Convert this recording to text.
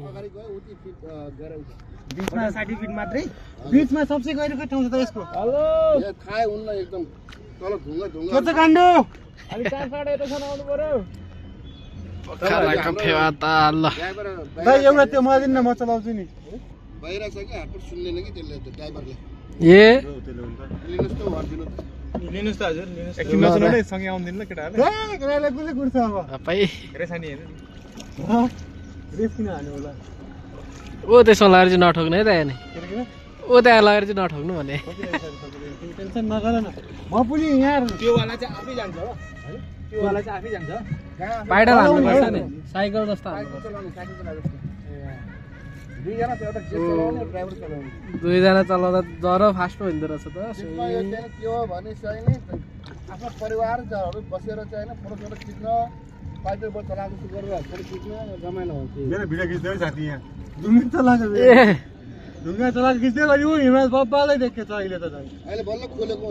अगाडि गयो उति फिट गएर बीचमा 60 फिट मात्रै बीचमा सबसे गहिरोको ठाउँ छ त यसको हेलो यो थाहै हुन्न एकदम तल ढुङ्गा के छ काण्डो अलि टाढा यता छन आउनु पर्यो खालाको फेवा त ल दाइ एउटा त्यो मलाई दिन न म चलाउँछु नि बाहिर छ कि हातबाट सुन्दैन कि त्यसले ड्राइभरले ए लिनुस् त भर्दिनु त लिनुस् त हजुर लिनुस् एकछिन नसुन है सँगै आउँदैन ल केटाहरु ए केटाले कुले कुर्छ अब अपाइ धेरै सानी हेर्नु रेस किन हान्यो होला ओ त्यसमा लगाएर चाहिँ नठोक्नु है दाइ नि किन ओ त्यहाँ लगाएर चाहिँ नठोक्नु भने टेन्सन नगर न म पनि यहाँ त्यो वाला चाहिँ आफै जान्छ हो त्यो वाला चाहिँ आफै जान्छ पाइडल हान्नुपर्छ नि साइकल जस्तो हान्नुपर्छ दुईजना छ एउटा जेट चलाउने ड्राइभर चलाउने दुईजना चलाउँदा जरो फास्ट हुँदो रहेछ त त्यसमा यो चाहिँ के हो भने चाहिँ नि आफ्नो परिवारहरू बसेर चाहिँ हैन फोटो फोटो खिच्न पाइपबाट चलाएको सुरु गरेर फोटो खिच्न रमाइलो हुन्छ मेरो भिडियो खिच्दै साथी यहाँ ढुङ्गा चलाएको ए ढुङ्गा चलाएको खिच्दै गरी ऊ हिमाल बब्बालाई देख्छ अहिले त अहिले बल्ल खोलेको